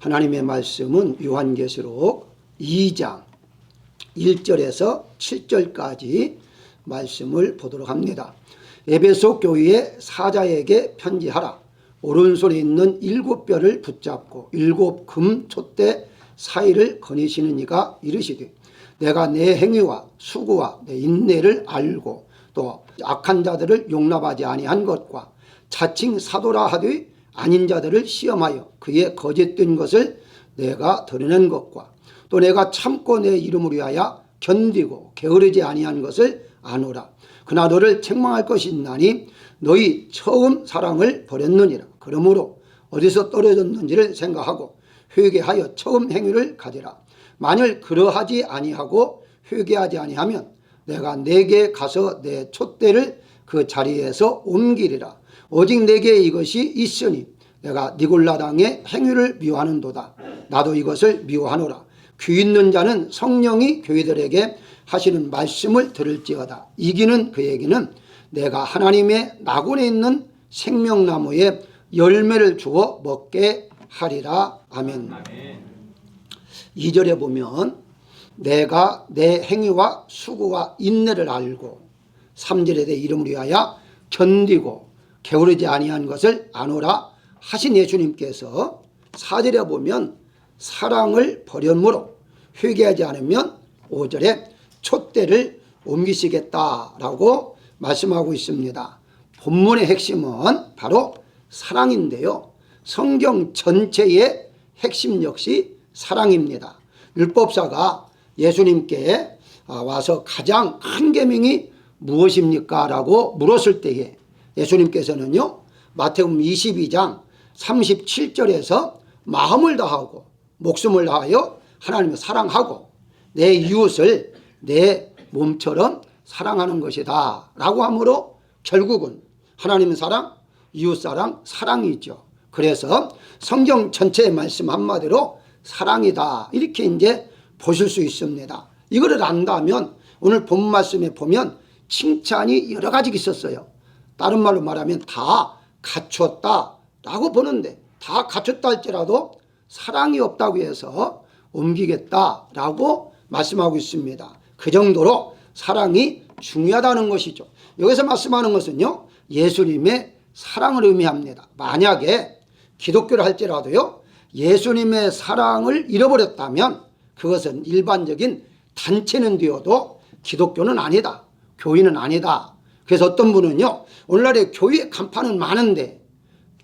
하나님의 말씀은 요한계시록 2장 1절에서 7절까지 말씀을 보도록 합니다. 에베소 교회의 사자에게 편지하라. 오른손에 있는 7뼈를 붙잡고 7 금 촛대 사이를 거니시는 이가 이르시되 내가 내 행위와 수고와 내 인내를 알고 또 악한 자들을 용납하지 아니한 것과 자칭 사도라 하되 아닌 자들을 시험하여 그의 거짓된 것을 내가 드러낸 것과 또 내가 참고 내 이름을 위하여 견디고 게으르지 아니한 것을 아노라. 그러나 너를 책망할 것이 있나니 너희 처음 사랑을 버렸느니라. 그러므로 어디서 떨어졌는지를 생각하고 회개하여 처음 행위를 가지라. 만일 그러하지 아니하고 회개하지 아니하면 내가 내게 가서 내 촛대를 그 자리에서 옮기리라. 오직 내게 이것이 있으니 내가 니골라당의 행위를 미워하는도다. 나도 이것을 미워하노라. 귀 있는 자는 성령이 교회들에게 하시는 말씀을 들을지어다. 이기는 그에게는 내가 하나님의 낙원에 있는 생명나무에 열매를 주어 먹게 하리라. 아멘. 2절에 보면 내가 내 행위와 수고와 인내를 알고 3절에 내 이름을 위하여 견디고 게으르지 아니한 것을 아노라 하신 예수님께서 4절에 보면 사랑을 버렸므로 회개하지 않으면 5절에 촛대를 옮기시겠다라고 말씀하고 있습니다. 본문의 핵심은 바로 사랑인데요. 성경 전체의 핵심 역시 사랑입니다. 율법사가 예수님께 와서 가장 큰 계명이 무엇입니까? 라고 물었을 때에 예수님께서는요, 마태복음 22장 37절에서 마음을 다하고 목숨을 다하여 하나님을 사랑하고 내 이웃을 내 몸처럼 사랑하는 것이다 라고 하므로 결국은 하나님 사랑, 이웃 사랑, 사랑이죠. 그래서 성경 전체의 말씀 한마디로 사랑이다 이렇게 이제 보실 수 있습니다. 이거를 안다면 오늘 본 말씀에 보면 칭찬이 여러 가지가 있었어요. 다른 말로 말하면 다 갖췄다라고 보는데 다 갖췄다 할지라도 사랑이 없다고 해서 옮기겠다라고 말씀하고 있습니다. 그 정도로 사랑이 중요하다는 것이죠. 여기서 말씀하는 것은요, 예수님의 사랑을 의미합니다. 만약에 기독교를 할지라도요, 예수님의 사랑을 잃어버렸다면 그것은 일반적인 단체는 되어도 기독교는 아니다. 교인은 아니다. 그래서 어떤 분은요, 오늘날의 교회 간판은 많은데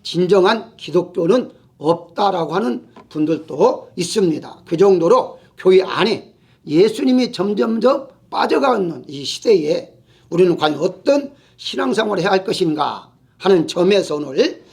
진정한 기독교는 없다라고 하는 분들도 있습니다. 그 정도로 교회 안에 예수님이 점점점 빠져가는 이 시대에 우리는 과연 어떤 신앙생활을 해야 할 것인가 하는 점에서 오늘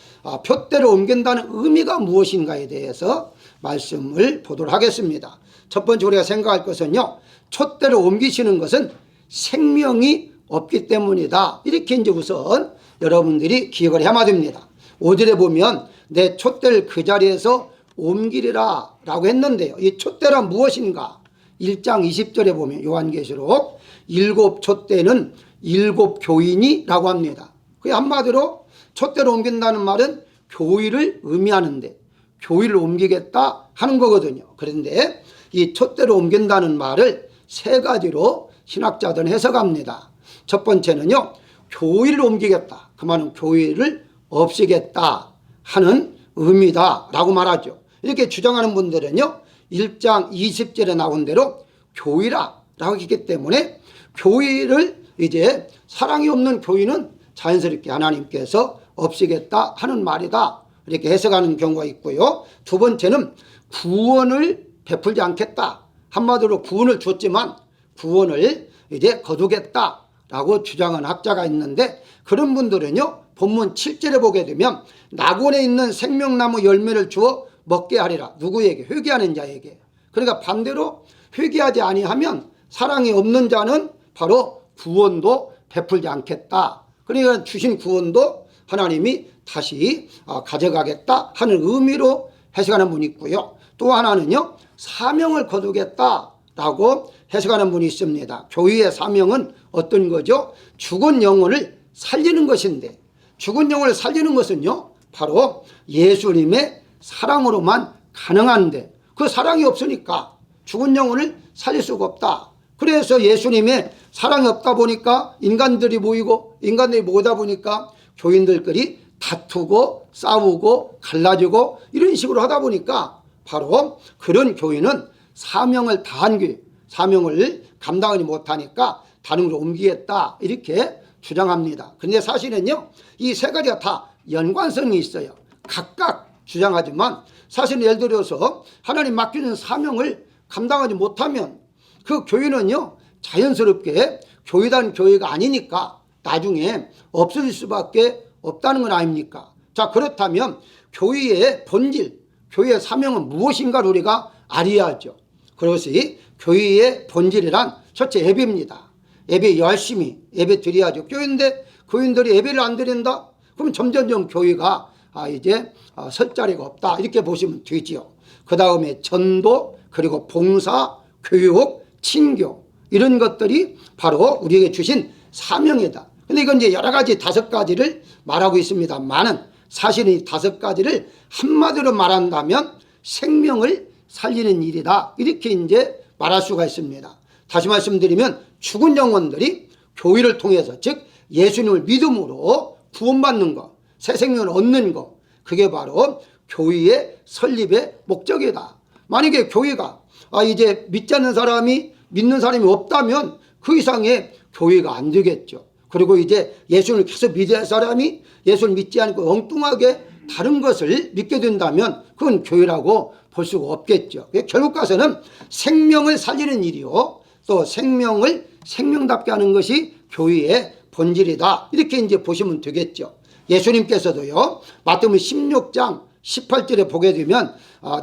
표대로 옮긴다는 의미가 무엇인가에 대해서 말씀을 보도록 하겠습니다. 첫 번째 우리가 생각할 것은요, 촛대로 옮기시는 것은 생명이 없기 때문이다. 이렇게 이제 우선 여러분들이 기억을 해야 됩니다. 5절에 보면 내 촛대를 그 자리에서 옮기리라 라고 했는데요. 이 촛대란 무엇인가? 1장 20절에 보면 요한계시록 7 촛대는 7 교인이라고 합니다. 그 한마디로 촛대로 옮긴다는 말은 교회를 의미하는데 교회를 옮기겠다 하는 거거든요. 그런데 이 촛대로 옮긴다는 말을 세 가지로 신학자들은 해석합니다. 첫 번째는요, 교회를 옮기겠다. 그 말은 교회를 없애겠다 하는 의미다라고 말하죠. 이렇게 주장하는 분들은요, 1장 20절에 나온 대로 교회라라고 했기 때문에 교회를 이제 사랑이 없는 교회는 자연스럽게 하나님께서 없애겠다 하는 말이다. 이렇게 해석하는 경우가 있고요. 두 번째는 구원을 베풀지 않겠다. 한마디로 구원을 줬지만 구원을 이제 거두겠다라고 주장하는 학자가 있는데 그런 분들은요, 본문 7절에 보게 되면 낙원에 있는 생명나무 열매를 주어 먹게 하리라. 누구에게? 회개하는 자에게. 그러니까 반대로 회개하지 아니하면 사랑이 없는 자는 바로 구원도 베풀지 않겠다. 그러니까 주신 구원도 하나님이 다시 가져가겠다 하는 의미로 해석하는 분이 있고요. 또 하나는요, 사명을 거두겠다라고 해석하는 분이 있습니다. 교회의 사명은 어떤 거죠? 죽은 영혼을 살리는 것인데 죽은 영혼을 살리는 것은요, 바로 예수님의 사랑으로만 가능한데 그 사랑이 없으니까 죽은 영혼을 살릴 수가 없다. 그래서 예수님의 사랑이 없다 보니까 인간들이 모이고 인간들이 모이다 보니까 교인들끼리 다투고 싸우고 갈라지고 이런 식으로 하다 보니까 바로 그런 교인은 사명을 다한 교회, 사명을 감당하지 못하니까 다른 곳으로 옮기겠다 이렇게 주장합니다. 그런데 사실은요, 이 세 가지가 다 연관성이 있어요. 각각 주장하지만 사실은 예를 들어서 하나님 맡기는 사명을 감당하지 못하면 그 교회는요 자연스럽게 교회단 교회가 아니니까 나중에 없어질 수밖에 없다는 건 아닙니까? 자, 그렇다면 교회의 본질, 교회의 사명은 무엇인가를 우리가 알아야죠. 그것이 교회의 본질이란 첫째 예배입니다. 예배 열심히 예배 드려야죠. 교인들이 예배를 안 드린다? 그럼 점점점 교회가 이제 설 자리가 없다 이렇게 보시면 되지요. 그 다음에 전도, 그리고 봉사, 교육, 친교 이런 것들이 바로 우리에게 주신 사명이다. 근데 이건 이제 여러 가지 5가지를 말하고 있습니다만은 사실은 이 5가지를 한마디로 말한다면 생명을 살리는 일이다 이렇게 이제 말할 수가 있습니다. 다시 말씀드리면 죽은 영혼들이 교회를 통해서 즉 예수님을 믿음으로 구원받는 것, 새 생명을 얻는 것, 그게 바로 교회의 설립의 목적이다. 만약에 교회가 이제 믿지 않는 사람이 믿는 사람이 없다면 그 이상의 교회가 안 되겠죠. 그리고 이제 예수를 계속 믿어야 할 사람이 예수를 믿지 않고 엉뚱하게 다른 것을 믿게 된다면 그건 교회라고 볼 수가 없겠죠. 결국 가서는 생명을 살리는 일이요, 또 생명을 생명답게 하는 것이 교회의 본질이다 이렇게 이제 보시면 되겠죠. 예수님께서도요 마태복음 16장 18절에 보게 되면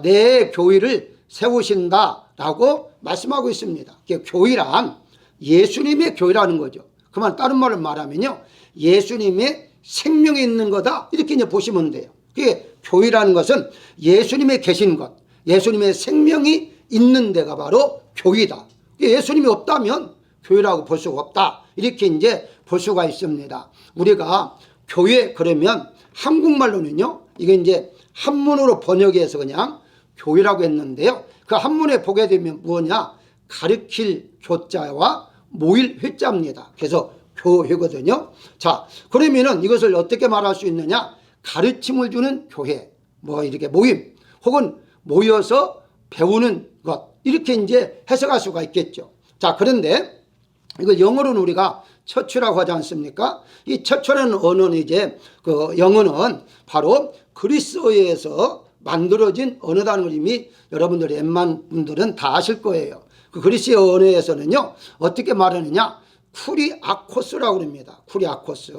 내 교회를 세우신다라고 말씀하고 있습니다. 교회란 예수님의 교회라는 거죠. 그만 다른 말을 말하면요 예수님의 생명이 있는 거다 이렇게 이제 보시면 돼요. 그게 교회라는 것은 예수님의 계신 것, 예수님의 생명이 있는 데가 바로 교회다. 예수님이 없다면 교회라고 볼 수가 없다 이렇게 이제 볼 수가 있습니다. 우리가 교회 그러면 한국말로는요 이게 이제 한문으로 번역해서 그냥 교회라고 했는데요, 그 한문에 보게 되면 뭐냐, 가르칠 교자와 모일 회자입니다. 그래서 교회거든요. 자, 그러면은 이것을 어떻게 말할 수 있느냐, 가르침을 주는 교회, 뭐 이렇게 모임 혹은 모여서 배우는 것 이렇게 이제 해석할 수가 있겠죠. 자, 그런데 이걸 영어로는 우리가 처치라고 하지 않습니까? 이 처치라는 언어는 이제 그 영어는 바로 그리스어에서 만들어진 언어라는 걸 이미 여러분들 웬만한 분들은 다 아실 거예요. 그 그리스어 언어에서는요 어떻게 말하느냐, 쿠리아코스라고 합니다. 쿠리아코스.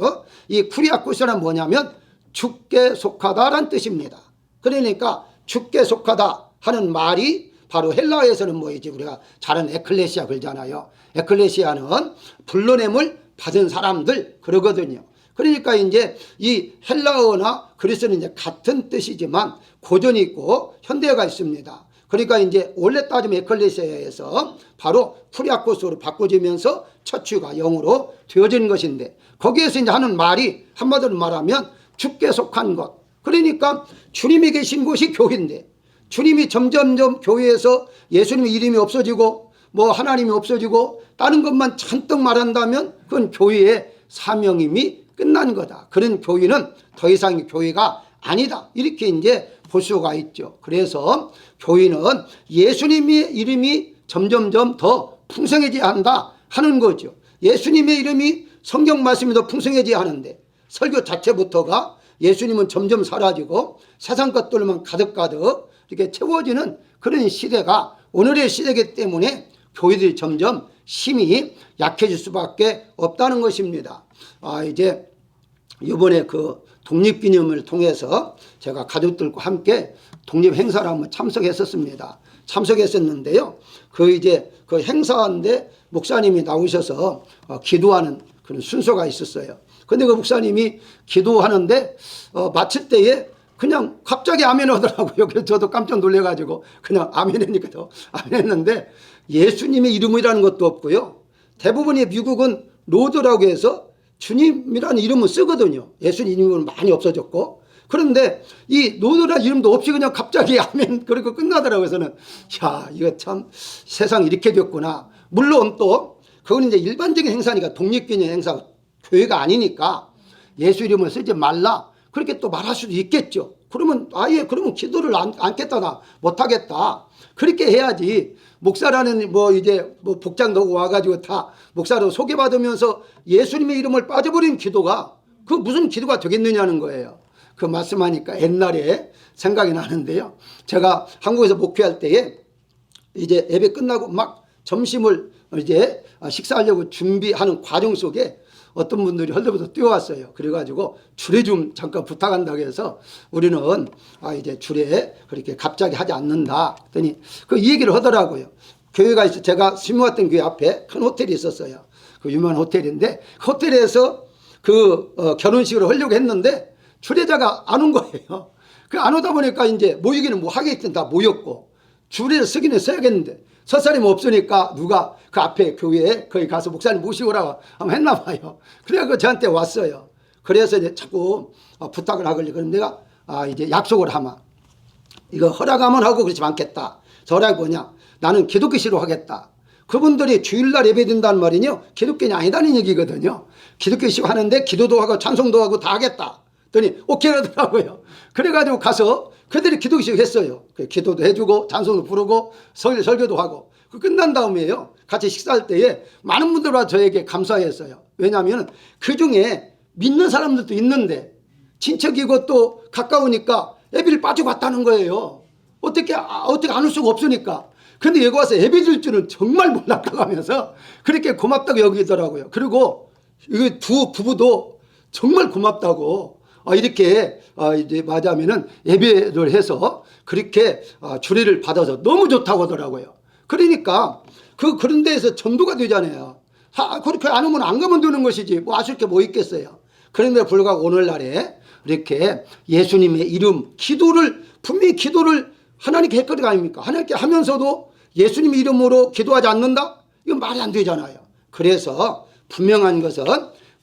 이 쿠리아코스는 뭐냐면 주께 속하다라는 뜻입니다. 그러니까 주께 속하다 하는 말이 바로 헬라어에서는 뭐이지 우리가 잘 아는 에클레시아 그러잖아요. 에클레시아는 불러냄을 받은 사람들 그러거든요. 그러니까 이제 이 헬라어나 그리스어는 이제 같은 뜻이지만 고전이 있고 현대어가 있습니다. 그러니까 이제 원래 따지면 에클레시아에서 바로 쿠리아코스로 바꿔지면서 처치가 영어로 되어진 것인데 거기에서 이제 하는 말이 한마디로 말하면 주께 속한 것. 그러니까 주님이 계신 곳이 교회인데 주님이 점점점 교회에서 예수님의 이름이 없어지고 뭐 하나님이 없어지고 다른 것만 잔뜩 말한다면 그건 교회의 사명임이 끝난 거다. 그런 교회는 더 이상 교회가 아니다. 이렇게 이제 볼 수가 있죠. 그래서 교회는 예수님의 이름이 점점점 더 풍성해져야 한다 하는 거죠. 예수님의 이름이 성경 말씀이 더 풍성해져야 하는데 설교 자체부터가 예수님은 점점 사라지고 세상 것들만 가득가득 이렇게 채워지는 그런 시대가 오늘의 시대이기 때문에 교회들이 점점 힘이 약해질 수밖에 없다는 것입니다. 이제 이번에 그 독립기념을 통해서 제가 가족들과 함께 독립행사를 한번 참석했었습니다. 참석했었는데요. 이제 그 행사인데 목사님이 나오셔서 기도하는 그런 순서가 있었어요. 근데 그 목사님이 기도하는데 마칠 때에 그냥 갑자기 아멘 하더라고요. 그래서 저도 깜짝 놀래가지고 그냥 아멘 하니까 아멘 했는데 예수님의 이름이라는 것도 없고요. 대부분의 미국은 로드라고 해서 주님이라는 이름은 쓰거든요. 예수님 이름은 많이 없어졌고 그런데 이 노노라 이름도 없이 그냥 갑자기 아멘 그러고 끝나더라고요. 그래서는 야, 이거 참 세상 이렇게 됐구나. 물론 또 그건 이제 일반적인 행사니까, 독립기념 행사, 교회가 아니니까 예수 이름을 쓰지 말라 그렇게 또 말할 수도 있겠죠. 그러면 아예 그러면 기도를 않겠다, 못하겠다 그렇게 해야지. 목사라는 이제 복장도 와가지고 다 목사로 소개받으면서 예수님의 이름을 빠져버린 기도가 그 무슨 기도가 되겠느냐는 거예요. 그 말씀하니까 옛날에 생각이 나는데요. 제가 한국에서 목회할 때에 이제 예배 끝나고 막 점심을 이제 식사하려고 준비하는 과정 속에 어떤 분들이 헐레벌떡 뛰어왔어요. 그래가지고 주례 좀 잠깐 부탁한다고 해서 우리는 이제 주례 그렇게 갑자기 하지 않는다 했더니 이 얘기를 하더라고요. 교회가 있어, 제가 심모했던 교회 앞에 큰 호텔이 있었어요. 그 유명한 호텔인데 그 호텔에서 결혼식을 하려고 했는데 주례자가 안 온 거예요. 안 오다 보니까 이제 모이기는 뭐 하겠든 다 모였고 주례를 쓰기는 써야겠는데 설 사람이 없으니까 누가 그 앞에 교회에 거기 가서 목사님 모시고라고 한번 했나 봐요. 그래서 저한테 왔어요. 그래서 이제 자꾸 부탁을 하길래 그럼 내가 이제 약속을 하면 이거 허락하면 하고 그렇지 않겠다. 저 허락이 뭐냐? 나는 기독교시로 하겠다. 그분들이 주일날 예배 드린다는 말이요, 기독교인이 아니다는 얘기거든요. 기독교시로 하는데 기도도 하고 찬송도 하고 다 하겠다. 그랬더니 오케이 하더라고요. 그래가지고 가서 그들이 기독교시로 했어요. 기도도 해주고 찬송도 부르고 설교도 하고. 끝난 다음에요, 같이 식사할 때에 많은 분들이 저에게 감사했어요. 왜냐하면 그 중에 믿는 사람들도 있는데 친척이고 또 가까우니까 예배를 빠지고 왔다는 거예요. 어떻게 안 올 수가 없으니까. 근데 여기 와서 예배 줄 줄은 정말 몰랐다고 하면서 그렇게 고맙다고 여기더라고요. 그리고 이 두 부부도 정말 고맙다고 이렇게 이제 맞아면은 예배를 해서 그렇게 주례를 받아서 너무 좋다고 하더라고요. 그러니까 그런 데에서 전도가 되잖아요. 그렇게 안 오면 안 가면 되는 것이지 뭐 아실 게 뭐 있겠어요. 그런데 불구하고 오늘날에 이렇게 예수님의 이름 기도를 분명히 기도를 하나님께 했거든 아닙니까? 하나님께 하면서도 예수님의 이름으로 기도하지 않는다? 이건 말이 안 되잖아요. 그래서 분명한 것은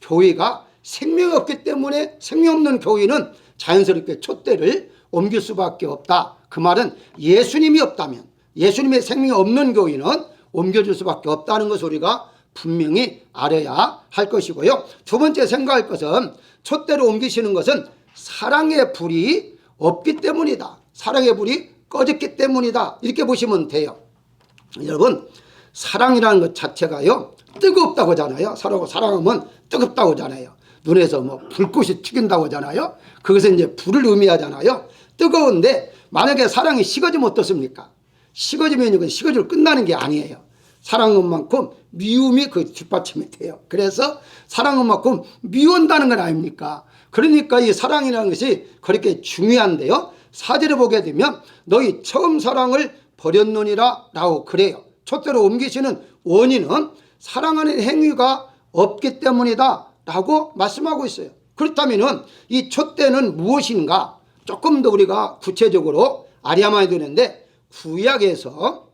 교회가 생명이 없기 때문에 생명 없는 교회는 자연스럽게 촛대를 옮길 수밖에 없다. 그 말은 예수님이 없다면, 예수님의 생명이 없는 교회는 옮겨줄 수밖에 없다는 것을 우리가 분명히 알아야 할 것이고요. 두 번째 생각할 것은 촛대로 옮기시는 것은 사랑의 불이 없기 때문이다. 사랑의 불이 꺼졌기 때문이다. 이렇게 보시면 돼요. 여러분, 사랑이라는 것 자체가요, 뜨겁다고 하잖아요. 사랑하면 뜨겁다고 하잖아요. 눈에서 불꽃이 튀긴다고 하잖아요. 그것은 이제 불을 의미하잖아요. 뜨거운데 만약에 사랑이 식어지면 어떻습니까? 식어지면 이건 식어지고 끝나는 게 아니에요. 사랑한 만큼 미움이 그 뒷받침이 돼요. 그래서 사랑한 만큼 미운다는 건 아닙니까? 그러니까 이 사랑이라는 것이 그렇게 중요한데요. 4절에 보게 되면 너희 처음 사랑을 버렸느니라 라고 그래요. 촛대로 옮기시는 원인은 사랑하는 행위가 없기 때문이다 라고 말씀하고 있어요. 그렇다면 이 촛대는 무엇인가 조금 더 우리가 구체적으로 알아야만 되는데, 구약에서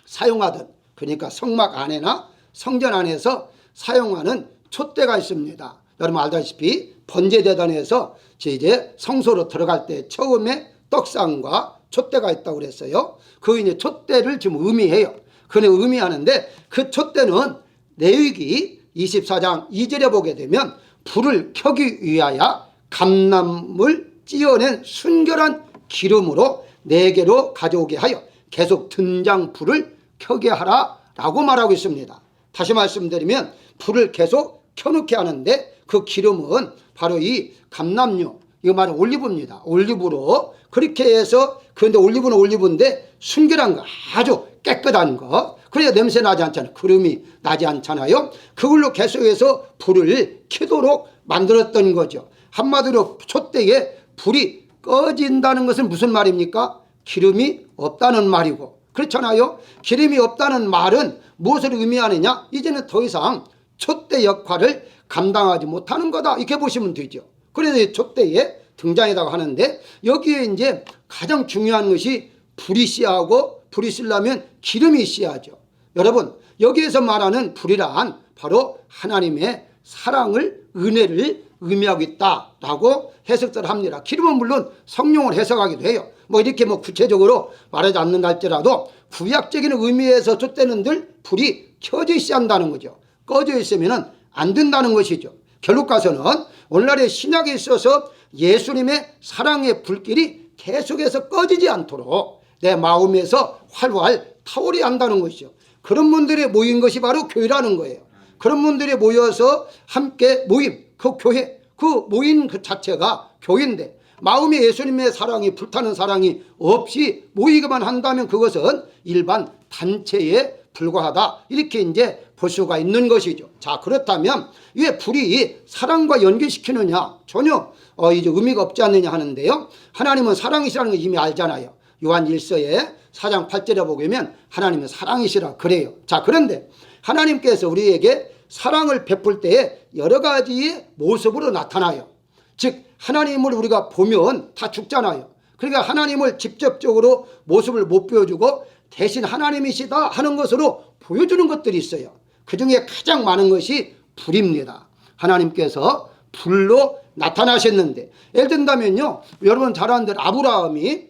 사용하던, 그러니까 성막 안에나 성전 안에서 사용하는 촛대가 있습니다. 여러분 알다시피 번제대단에서 이제 성소로 들어갈 때 처음에 떡상과 촛대가 있다고 그랬어요. 그 이제 촛대를 지금 의미해요. 그는 의미하는데 그 촛대는 레위기 24장 2절에 보게 되면 불을 켜기 위하여 감람을 찧어낸 순결한 기름으로 4개로 가져오게 하여 계속 등장 불을 켜게 하라 라고 말하고 있습니다. 다시 말씀드리면 불을 계속 켜놓게 하는데 그 기름은 바로 이 감람유, 이거 말은 올리브입니다. 올리브로 그렇게 해서, 그런데 올리브는 올리브인데 순결한 거, 아주 깨끗한 거, 그래야 냄새 나지 않잖아요. 기름이 나지 않잖아요. 그걸로 계속해서 불을 켜도록 만들었던 거죠. 한마디로 촛대에 불이 꺼진다는 것은 무슨 말입니까? 기름이 없다는 말이고, 그렇잖아요. 기름이 없다는 말은 무엇을 의미하느냐? 이제는 더 이상 촛대 역할을 감당하지 못하는 거다, 이렇게 보시면 되죠. 그래서 이 촛대에 등장이라고 하는데, 여기에 이제 가장 중요한 것이 불이 씨하고, 불이 쓰려면 기름이 씨하죠. 여러분, 여기에서 말하는 불이란 바로 하나님의 사랑을, 은혜를 의미하고 있다라고 해석들 합니다. 기름은 물론 성령을 해석하기도 해요. 뭐 이렇게 뭐 구체적으로 말하지 않는다 할지라도 구약적인 의미에서 쫓대는들 불이 켜져 있어야 한다는 거죠. 꺼져 있으면 안 된다는 것이죠. 결국 가서는 오늘날의 신약에 있어서 예수님의 사랑의 불길이 계속해서 꺼지지 않도록 내 마음에서 활활 타오르야 한다는 것이죠. 그런 분들이 모인 것이 바로 교회라는 거예요. 그런 분들이 모여서 함께 모임, 그 교회, 그 모인 그 자체가 교회인데 마음에 예수님의 사랑이 불타는 사랑이 없이 모이기만 한다면 그것은 일반 단체에 불과하다. 이렇게 이제 볼 수가 있는 것이죠. 자, 그렇다면 왜 불이 사랑과 연결시키느냐? 전혀 이제 의미가 없지 않느냐 하는데요. 하나님은 사랑이시라는 걸 이미 알잖아요. 요한 1서에 4장 8절에 보면 하나님은 사랑이시라 그래요. 자, 그런데 하나님께서 우리에게 사랑을 베풀 때에 여러 가지의 모습으로 나타나요. 즉 하나님을 우리가 보면 다 죽잖아요. 그러니까 하나님을 직접적으로 모습을 못 보여주고 대신 하나님이시다 하는 것으로 보여주는 것들이 있어요. 그중에 가장 많은 것이 불입니다. 하나님께서 불로 나타나셨는데 예를 든다면요, 여러분 잘 아는 대로 아브라함이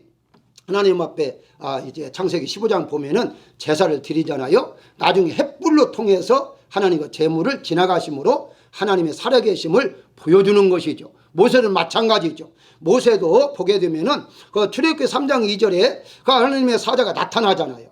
하나님 앞에 이제 창세기 15장 보면은 제사를 드리잖아요. 나중에 횃불로 통해서 하나님과 제물을 지나가심으로 하나님의 살아계심을 보여주는 것이죠. 모세는 마찬가지죠. 모세도 보게 되면은 그 출애굽기 3장 2절에 그 하나님의 사자가 나타나잖아요.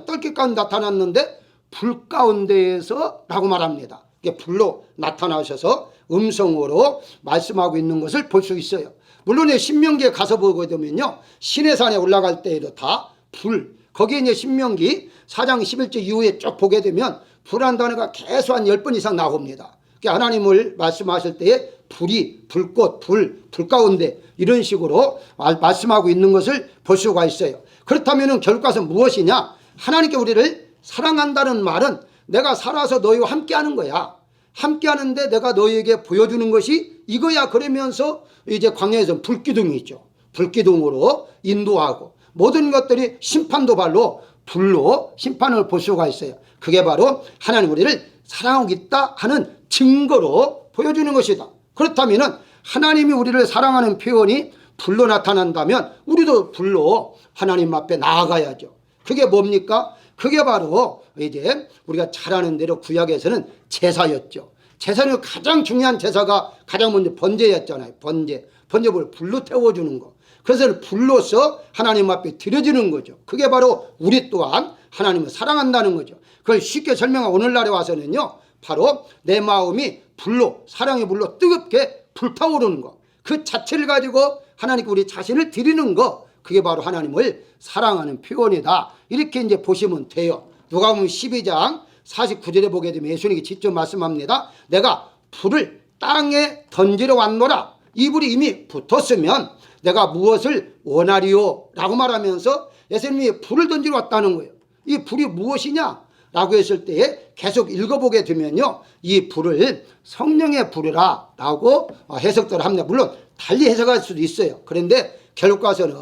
떨기 가운데 나타났는데 불 가운데에서 라고 말합니다. 이게 불로 나타나셔서 음성으로 말씀하고 있는 것을 볼 수 있어요. 물론 신명기에 가서 보게 되면요, 시내산에 올라갈 때에도 다 불, 거기에 이제 신명기 4장 11절 이후에 쭉 보게 되면 불한 단어가 계속 한 10번 이상 나옵니다. 하나님을 말씀하실 때에 불이, 불꽃, 불 가운데 이런 식으로 말씀하고 있는 것을 볼 수가 있어요. 그렇다면 결과서 무엇이냐? 하나님께 우리를 사랑한다는 말은 내가 살아서 너희와 함께하는 거야. 함께하는데 내가 너희에게 보여주는 것이 이거야. 그러면서 이제 광야에서 불기둥이 있죠. 불기둥으로 인도하고 모든 것들이 심판도 발로 불로 심판을 볼 수가 있어요. 그게 바로 하나님 우리를 사랑하고 있다 하는 증거로 보여주는 것이다. 그렇다면 하나님이 우리를 사랑하는 표현이 불로 나타난다면 우리도 불로 하나님 앞에 나아가야죠. 그게 뭡니까? 그게 바로 이제 우리가 잘 아는 대로 구약에서는 제사였죠. 제사는 가장 중요한 제사가 가장 먼저 번제였잖아요. 번제를 불로 태워주는 거. 그래서 불로서 하나님 앞에 드려지는 거죠. 그게 바로 우리 또한 하나님을 사랑한다는 거죠. 그걸 쉽게 설명하고 오늘날에 와서는요, 바로 내 마음이 불로, 사랑의 불로 뜨겁게 불타오르는 거, 그 자체를 가지고 하나님께 우리 자신을 드리는 거, 그게 바로 하나님을 사랑하는 표현이다. 이렇게 이제 보시면 돼요. 누가복음 12장 49절에 보게 되면 예수님이 직접 말씀합니다. 내가 불을 땅에 던지러 왔노라. 이 불이 이미 붙었으면 내가 무엇을 원하리요? 라고 말하면서 예수님이 불을 던지러 왔다는 거예요. 이 불이 무엇이냐? 라고 했을 때에 계속 읽어보게 되면요, 이 불을 성령의 불이라 라고 해석들을 합니다. 물론 달리 해석할 수도 있어요. 그런데 결국 가서는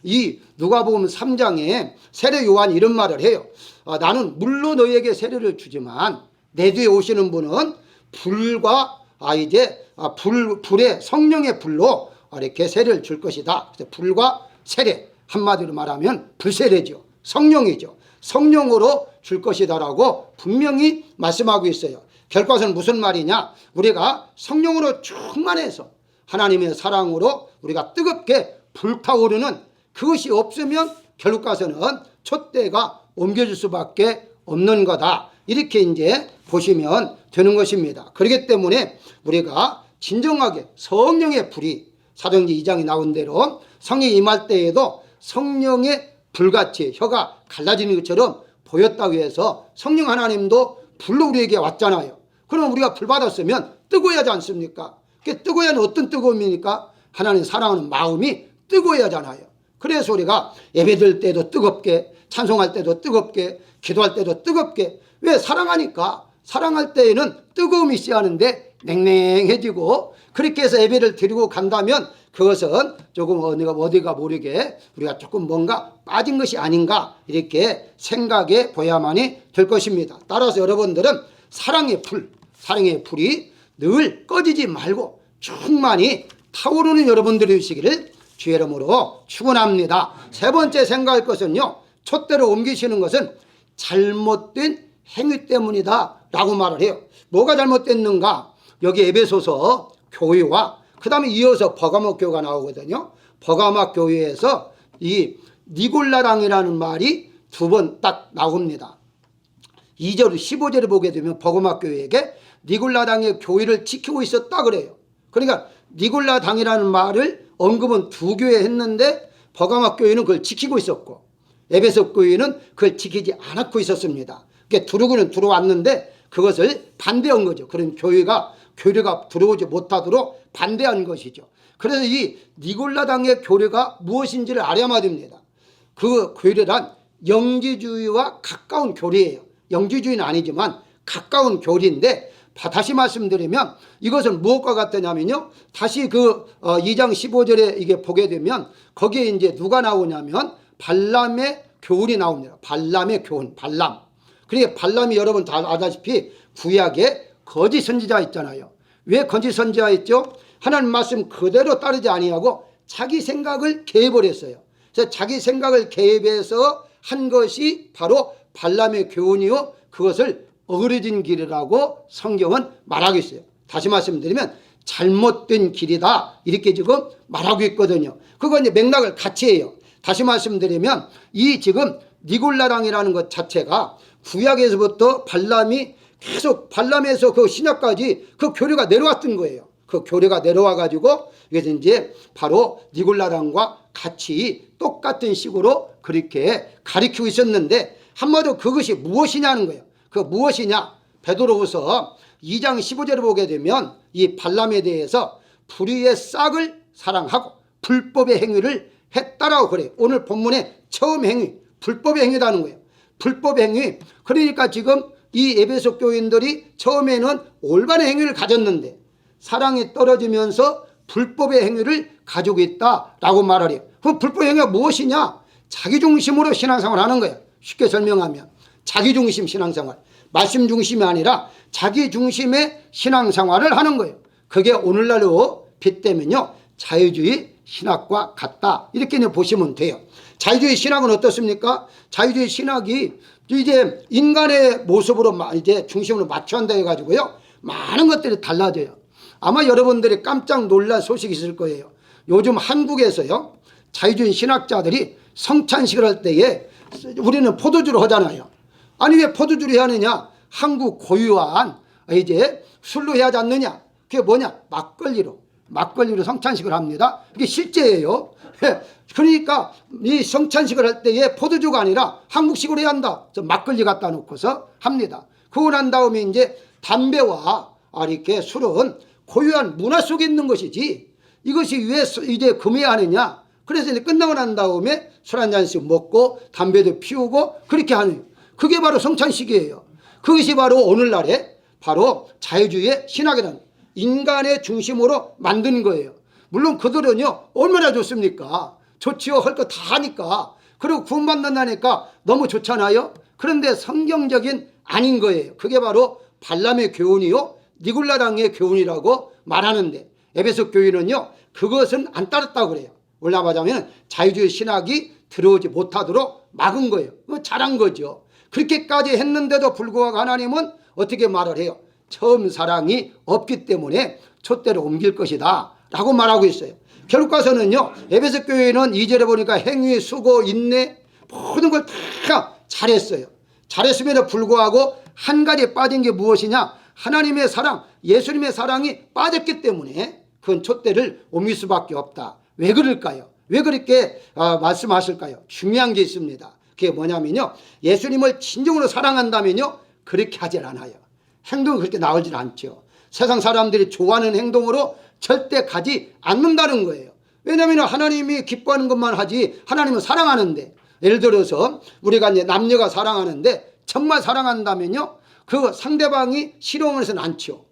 이 누가복음 3장에 세례 요한이 이런 말을 해요. 나는 물로 너희에게 세례를 주지만 내 뒤에 오시는 분은 불과 불의 성령의 불로 이렇게 세례를 줄 것이다. 불과 세례, 한마디로 말하면 불세례죠. 성령이죠. 성령으로 줄 것이다라고 분명히 말씀하고 있어요. 결과는 무슨 말이냐? 우리가 성령으로 충만해서 하나님의 사랑으로 우리가 뜨겁게 불타오르는 그것이 없으면 결국 가서는 촛대가 옮겨질 수밖에 없는 거다. 이렇게 이제 보시면 되는 것입니다. 그렇기 때문에 우리가 진정하게 성령의 불이 사도행전 2장에 나온 대로 성령이 임할 때에도 성령의 불같이 혀가 갈라지는 것처럼 보였다고 해서 성령 하나님도 불로 우리에게 왔잖아요. 그럼 우리가 불 받았으면 뜨거워야 하지 않습니까? 그게 뜨거워야 하는 어떤 뜨거움입니까? 하나님 사랑하는 마음이 뜨거워야 하잖아요. 그래서 우리가 예배드릴 때도 뜨겁게, 찬송할 때도 뜨겁게, 기도할 때도 뜨겁게. 왜? 사랑하니까. 사랑할 때에는 뜨거움이 있어야 하는데 냉랭해지고, 그렇게 해서 예배를 드리고 간다면 그것은 조금 어디가 모르게 우리가 조금 뭔가 빠진 것이 아닌가, 이렇게 생각해 보야만이 될 것입니다. 따라서 여러분들은 사랑의 불이 늘 꺼지지 말고 충만히 타오르는 여러분들이 되시기를 주의 이름으로 축원합니다. 세 번째 생각할 것은요, 촛대로 옮기시는 것은 잘못된 행위 때문이다 라고 말을 해요. 뭐가 잘못됐는가? 여기 에베소서 교회와 그 다음에 이어서 버가모 교회가 나오거든요. 버가모 교회에서 이 니골라당이라는 말이 두 번 딱 나옵니다. 2절 15절을 보게 되면 버가모 교회에게 니골라당의 교회를 지키고 있었다 그래요. 그러니까 니골라당이라는 말을 언급은 두 교회 했는데 버가모 교회는 그걸 지키고 있었고 에베소 교회는 그걸 지키지 않고 있었습니다. 그러니까 들어오기는 들어왔는데 그것을 반대한 거죠. 그런 교회가 들어오지 못하도록 반대한 것이죠. 그래서 이 니골라당의 교회가 무엇인지를 알아야 됩니다. 그 교회란 영지주의와 가까운 교회예요. 영지주의는 아니지만 가까운 교회인데, 다시 말씀드리면 이것은 무엇과 같으냐면요, 다시 그 2장 15절에 이게 보게 되면 거기에 이제 누가 나오냐면 발람의 교훈이 나옵니다. 발람의 교훈, 발람. 그러니까 발람이 여러분 다 아다시피 구약에 거짓 선지자 있잖아요. 왜 거짓 선지자 있죠? 하나님 말씀 그대로 따르지 아니하고 자기 생각을 개입을 했어요. 그래서 자기 생각을 개입해서 한 것이 바로 발람의 교훈이요, 그것을 어그러진 길이라고 성경은 말하고 있어요. 다시 말씀드리면 잘못된 길이다 이렇게 지금 말하고 있거든요. 그거 이제 맥락을 같이 해요. 다시 말씀드리면 이 지금 니골라당이라는 것 자체가 구약에서부터 발람이 계속 발람에서 그 신약까지 그 교류가 내려왔던 거예요. 그 교류가 내려와 가지고 그래서 이제 바로 니골라당과 같이 똑같은 식으로 그렇게 가르치고 있었는데, 한마디로 그것이 무엇이냐는 거예요. 그 무엇이냐? 베드로후서 2장 15절을 보게 되면 이 발람에 대해서 불의의 싹을 사랑하고 불법의 행위를 했다라고 그래요. 오늘 본문의 처음 행위, 불법의 행위라는 거예요. 불법의 행위. 그러니까 지금 이 에베소 교인들이 처음에는 올바른 행위를 가졌는데 사랑이 떨어지면서 불법의 행위를 가지고 있다라고 말을 해요. 그럼 불법의 행위가 무엇이냐? 자기중심으로 신앙생활을 하는 거예요. 쉽게 설명하면 자기중심 신앙생활, 말씀 중심이 아니라 자기중심의 신앙생활을 하는 거예요. 그게 오늘날로 빗대면요, 자유주의 신학과 같다 이렇게 보시면 돼요. 자유주의 신학은 어떻습니까? 자유주의 신학이 이제 인간의 모습으로 이제 중심으로 맞춰 한다 해가지고요, 많은 것들이 달라져요. 아마 여러분들이 깜짝 놀랄 소식이 있을 거예요. 요즘 한국에서요, 자유주의 신학자들이 성찬식을 할 때에 우리는 포도주로 하잖아요. 아니 왜 포도주로 하느냐? 한국 고유한 이제 술로 해야 하지 않느냐? 그게 뭐냐? 막걸리로 성찬식을 합니다. 이게 실제예요. 그러니까 이 성찬식을 할 때에 포도주가 아니라 한국식으로 해야 한다. 막걸리 갖다 놓고서 합니다. 그러고 난 다음에 이제 담배와 이렇게 술은 고유한 문화 속에 있는 것이지 이것이 왜 이제 금해하느냐? 그래서 이제 끝나고 난 다음에 술 한 잔씩 먹고 담배도 피우고 그렇게 하는, 그게 바로 성찬식이에요. 그것이 바로 오늘날의 바로 자유주의의 신학이라는, 인간의 중심으로 만든 거예요. 물론 그들은요 얼마나 좋습니까? 좋지요. 할 거 다 하니까. 그리고 구원받는다니까 너무 좋잖아요. 그런데 성경적인 아닌 거예요. 그게 바로 발람의 교훈이요, 니골라당의 교훈이라고 말하는데 에베소 교회는요 그것은 안 따랐다고 그래요. 올라가자면 자유주의 신학이 들어오지 못하도록 막은 거예요. 잘한 거죠. 그렇게까지 했는데도 불구하고 하나님은 어떻게 말을 해요? 처음 사랑이 없기 때문에 촛대로 옮길 것이다 라고 말하고 있어요. 결국 가서는요, 에베소 교회는 2절에 보니까 행위, 수고, 인내 모든 걸 다 잘했어요. 잘했음에도 불구하고 한 가지 빠진 게 무엇이냐? 하나님의 사랑, 예수님의 사랑이 빠졌기 때문에 그건 촛대를 옮길 수밖에 없다. 왜 그럴까요? 왜 그렇게 말씀하실까요? 중요한 게 있습니다. 그게 뭐냐면요, 예수님을 진정으로 사랑한다면요 그렇게 하질 않아요. 행동이 그렇게 나오질 않죠. 세상 사람들이 좋아하는 행동으로 절대 가지 않는다는 거예요. 왜냐하면 하나님이 기뻐하는 것만 하지, 하나님은 사랑하는데, 예를 들어서 우리가 이제 남녀가 사랑하는데 정말 사랑한다면요 그 상대방이 싫어하는 것은 않죠.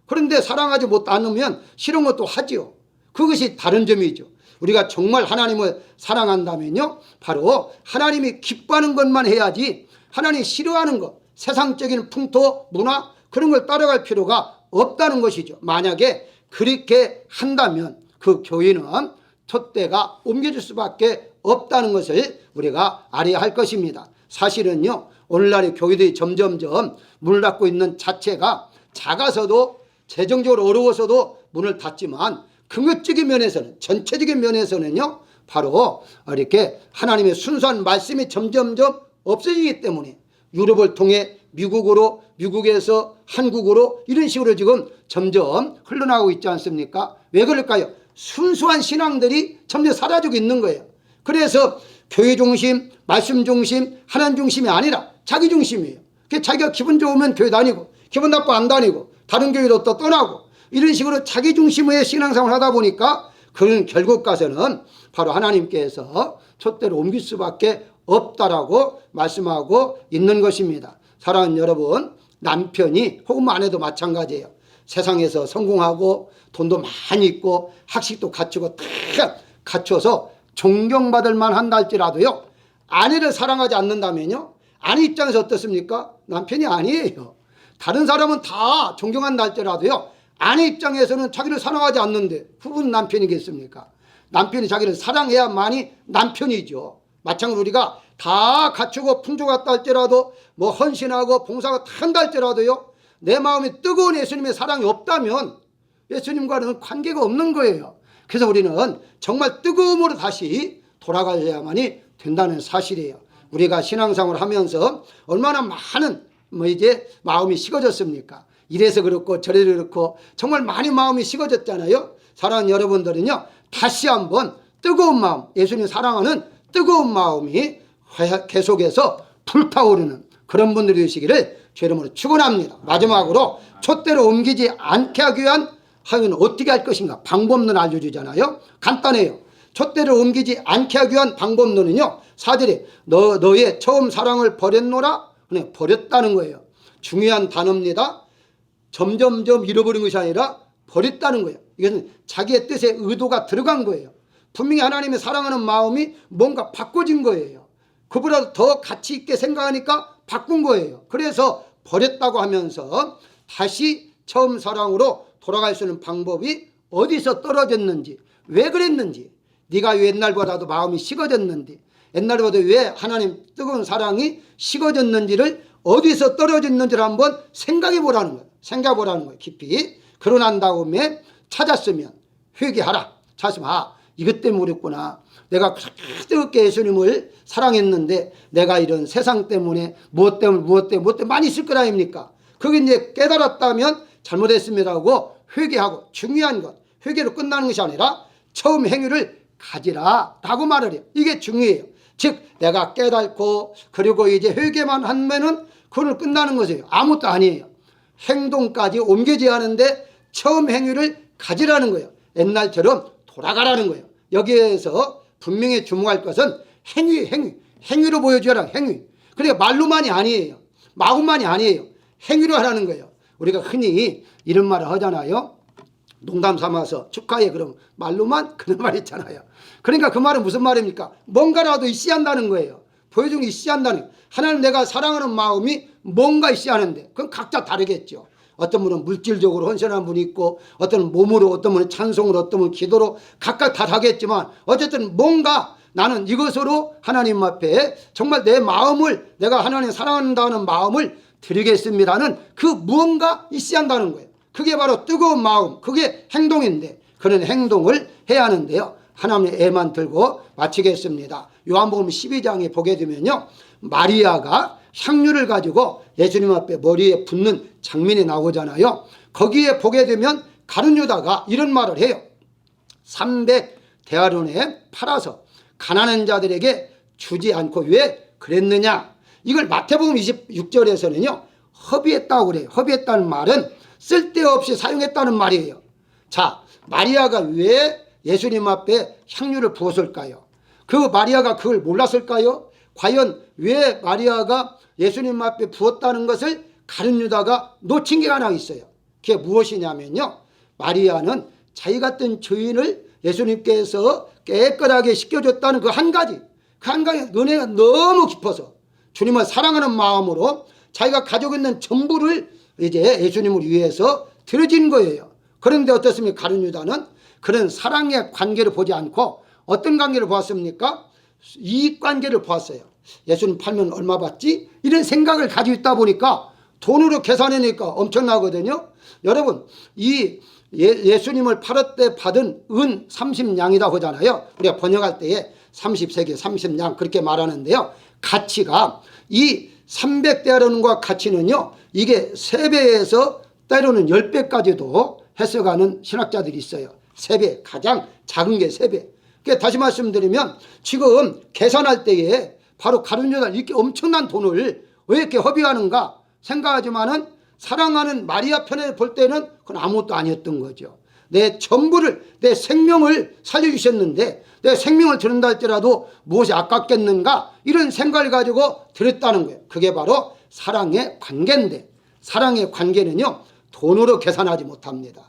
그런데 사랑하지 않으면 싫은 것도 하죠. 그것이 다른 점이죠. 우리가 정말 하나님을 사랑한다면요 바로 하나님이 기뻐하는 것만 해야지, 하나님이 싫어하는 것, 세상적인 풍토, 문화 그런 걸 따라갈 필요가 없다는 것이죠. 만약에 그렇게 한다면 그 교회는 촛대가 옮겨질 수밖에 없다는 것을 우리가 알아야 할 것입니다. 사실은요, 오늘날의 교회들이 점점점 문을 닫고 있는 자체가 작아서도 재정적으로 어려워서도 문을 닫지만 근거적인 면에서는, 전체적인 면에서는요, 바로 이렇게 하나님의 순수한 말씀이 점점점 없어지기 때문에 유럽을 통해 미국으로, 미국에서 한국으로 이런 식으로 지금 점점 흘러나가고 있지 않습니까? 왜 그럴까요? 순수한 신앙들이 점점 사라지고 있는 거예요. 그래서 교회 중심, 말씀 중심, 하나님 중심이 아니라 자기 중심이에요. 자기가 기분 좋으면 교회 다니고 기분 나쁘면 안 다니고 다른 교회로 또 떠나고 이런 식으로 자기 중심의 신앙생활을 하다 보니까 그는 결국 가서는 바로 하나님께서 촛대를 옮길 수밖에 없다라고 말씀하고 있는 것입니다. 사랑하는 여러분, 남편이 혹은 아내도 마찬가지예요. 세상에서 성공하고 돈도 많이 있고 학식도 갖추고 다 갖춰서 존경받을 만한다 할지라도요, 아내를 사랑하지 않는다면요, 아내 입장에서 어떻습니까? 남편이 아니에요. 다른 사람은 다 존경한다 할지라도요, 아내 입장에서는 자기를 사랑하지 않는데 부부는 남편이겠습니까? 남편이 자기를 사랑해야만이 남편이죠. 마찬가지로 우리가 다 갖추고 풍족했다 할지라도 뭐 헌신하고 봉사가 다 한다 할지라도요, 내 마음에 뜨거운 예수님의 사랑이 없다면 예수님과는 관계가 없는 거예요. 그래서 우리는 정말 뜨거움으로 다시 돌아가야만이 된다는 사실이에요. 우리가 신앙생활을 하면서 얼마나 많은 이제 마음이 식어졌습니까? 이래서 그렇고 저래서 그렇고 정말 많이 마음이 식어졌잖아요. 사랑하는 여러분들은요, 다시 한번 뜨거운 마음, 예수님 사랑하는 뜨거운 마음이 계속해서 불타오르는 그런 분들이 되시기를 주 이름으로 축원합니다. 마지막으로 촛대로 옮기지 않게 하기 위한 하여는 어떻게 할 것인가 방법론 알려주잖아요. 간단해요. 촛대를 옮기지 않게 하기 위한 방법론은요, 4절에 너의 처음 사랑을 버렸노라. 그냥 버렸다는 거예요. 중요한 단어입니다. 점점점 잃어버린 것이 아니라 버렸다는 거예요. 이것은 자기의 뜻에 의도가 들어간 거예요. 분명히 하나님의 사랑하는 마음이 뭔가 바꿔진 거예요. 그보다 더 가치 있게 생각하니까 바꾼 거예요. 그래서 버렸다고 하면서 다시 처음 사랑으로 돌아갈 수 있는 방법이 어디서 떨어졌는지, 왜 그랬는지, 네가 왜 옛날보다도 마음이 식어졌는지, 옛날보다 왜 하나님 뜨거운 사랑이 식어졌는지를 어디서 떨어졌는지를 한번 생각해 보라는 거예요. 생각해 보라는 거예요. 깊이. 그러고 난 다음에 찾았으면 회개하라. 찾으면 이것 때문에 그랬구나. 내가 뜨겁게 예수님을 사랑했는데 내가 이런 세상 때문에 무엇 때문에 많이 있을 거 아닙니까? 그게 이제 깨달았다면 잘못했습니다고 회개하고, 중요한 것, 회개로 끝나는 것이 아니라 처음 행위를 가지라 라고 말을 해요. 이게 중요해요. 즉 내가 깨닫고 그리고 이제 회개만 하면은 그걸 끝나는 것이에요. 아무것도 아니에요. 행동까지 옮겨져야 하는데 처음 행위를 가지라는 거예요. 옛날처럼 돌아가라는 거예요. 여기에서 분명히 주목할 것은 행위로 보여줘라. 행위. 그러니까 말로만이 아니에요. 마음만이 아니에요. 행위로 하라는 거예요. 우리가 흔히 이런 말을 하잖아요. 농담 삼아서 축하해. 그럼 말로만 그런 말 있잖아요. 그러니까 그 말은 무슨 말입니까? 뭔가라도 있어야 한다는 거예요. 보여주는 게 있어야 한다는 거예요. 하나님 내가 사랑하는 마음이 뭔가 있어야 하는데 그건 각자 다르겠죠. 어떤 분은 물질적으로 헌신하는 분이 있고, 어떤 분은 몸으로, 어떤 분은 찬송으로, 어떤 분은 기도로 각각 다 하겠지만 어쨌든 뭔가 나는 이것으로 하나님 앞에 정말 내 마음을, 내가 하나님 사랑한다는 마음을 드리겠습니다는 그 무언가 있어야 한다는 거예요. 그게 바로 뜨거운 마음, 그게 행동인데 그런 행동을 해야 하는데요. 하나님의 애만 들고 마치겠습니다. 요한복음 12장에 보게 되면요, 마리아가 향유를 가지고 예수님 앞에 머리에 붓는 장면이 나오잖아요. 거기에 보게 되면 가룟 유다가 이런 말을 해요. 300데나리온에 팔아서 가난한 자들에게 주지 않고 왜 그랬느냐. 이걸 마태복음 26절에서는요 허비했다고 그래요. 허비했다는 말은 쓸데없이 사용했다는 말이에요. 자, 마리아가 왜 예수님 앞에 향유를 부었을까요? 그 마리아가 그걸 몰랐을까요? 과연 왜 마리아가 예수님 앞에 부었다는 것을 가룟 유다가 놓친 게 하나 있어요. 그게 무엇이냐면요, 마리아는 자기 같은 죄인을 예수님께서 깨끗하게 씻겨줬다는 그 한 가지 은혜가 너무 깊어서 주님을 사랑하는 마음으로 자기가 가지고 있는 전부를 이제 예수님을 위해서 드려진 거예요. 그런데 어떻습니까? 가룟 유다는 그런 사랑의 관계를 보지 않고 어떤 관계를 보았습니까? 이익관계를 보았어요. 예수님 팔면 얼마 받지? 이런 생각을 가지고 있다 보니까 돈으로 계산하니까 엄청나거든요. 여러분, 이 예수님을 팔을 때 받은 은 30냥이다 하잖아요. 우리가 번역할 때에 30세계 30냥 그렇게 말하는데요. 가치가 이 300데나리온과 가치는요, 이게 3배에서 때로는 10배까지도 해석하는 신학자들이 있어요. 3배, 가장 작은 게 3배. 그러니까 다시 말씀드리면 지금 계산할 때에 바로 가룟 유다를 이렇게 엄청난 돈을 왜 이렇게 허비하는가 생각하지만은 사랑하는 마리아 편에 볼 때는 그건 아무것도 아니었던 거죠. 내 전부를, 내 생명을 살려주셨는데 내 생명을 드린다 할지라도 무엇이 아깝겠는가 이런 생각을 가지고 드렸다는 거예요. 그게 바로 사랑의 관계인데, 사랑의 관계는요 돈으로 계산하지 못합니다.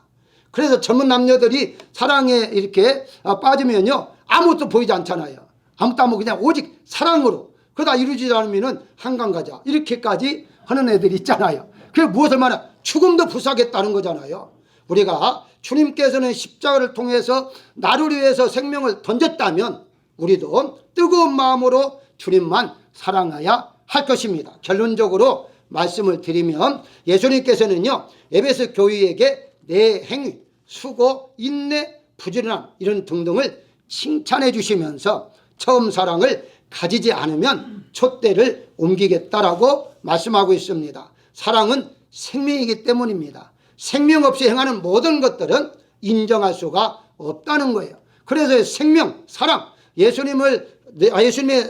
그래서 젊은 남녀들이 사랑에 이렇게 빠지면요 아무것도 보이지 않잖아요. 아무것도 안 보고 그냥 오직 사랑으로, 그러다 이루어지지 않으면 한강 가자 이렇게까지 하는 애들이 있잖아요. 그게 무엇을 말하냐, 죽음도 불사하겠다는 거잖아요. 우리가 주님께서는 십자가를 통해서 나를 위해서 생명을 던졌다면 우리도 뜨거운 마음으로 주님만 사랑해야 할 것입니다. 결론적으로 말씀을 드리면 예수님께서는요 에베소 교회에게 내 행위, 수고, 인내, 부지런함 이런 등등을 칭찬해 주시면서 처음 사랑을 가지지 않으면 촛대를 옮기겠다라고 말씀하고 있습니다. 사랑은 생명이기 때문입니다. 생명 없이 행하는 모든 것들은 인정할 수가 없다는 거예요. 그래서 생명, 사랑, 예수님의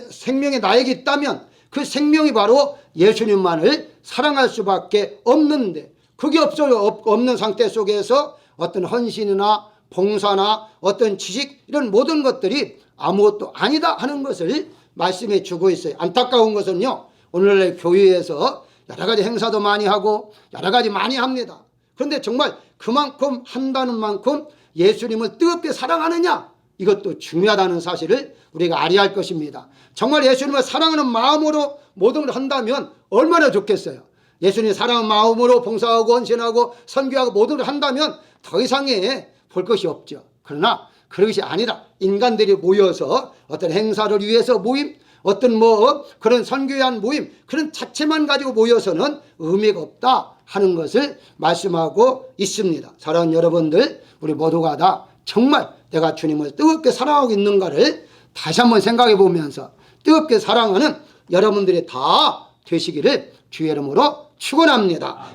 생명이 나에게 있다면 그 생명이 바로 예수님만을 사랑할 수밖에 없는데, 그게 없는 상태 속에서 어떤 헌신이나 봉사나 어떤 지식 이런 모든 것들이 아무것도 아니다 하는 것을 말씀해 주고 있어요. 안타까운 것은요 오늘날 교회에서 여러 가지 행사도 많이 하고 여러 가지 많이 합니다. 그런데 정말 그만큼 한다는 만큼 예수님을 뜨겁게 사랑하느냐, 이것도 중요하다는 사실을 우리가 알아야 할 것입니다. 정말 예수님을 사랑하는 마음으로 모든 걸 한다면 얼마나 좋겠어요. 예수님 사랑하는 마음으로 봉사하고 헌신하고 선교하고 모든 걸 한다면 더 이상의 볼 것이 없죠. 그러나 그것이 아니라 인간들이 모여서 어떤 행사를 위해서 모임, 어떤 그런 선교에 한 모임, 그런 자체만 가지고 모여서는 의미가 없다 하는 것을 말씀하고 있습니다. 사랑하는 여러분들, 우리 모두가 다 정말 내가 주님을 뜨겁게 사랑하고 있는가를 다시 한번 생각해 보면서 뜨겁게 사랑하는 여러분들이 다 되시기를 주의 이름으로 축원합니다.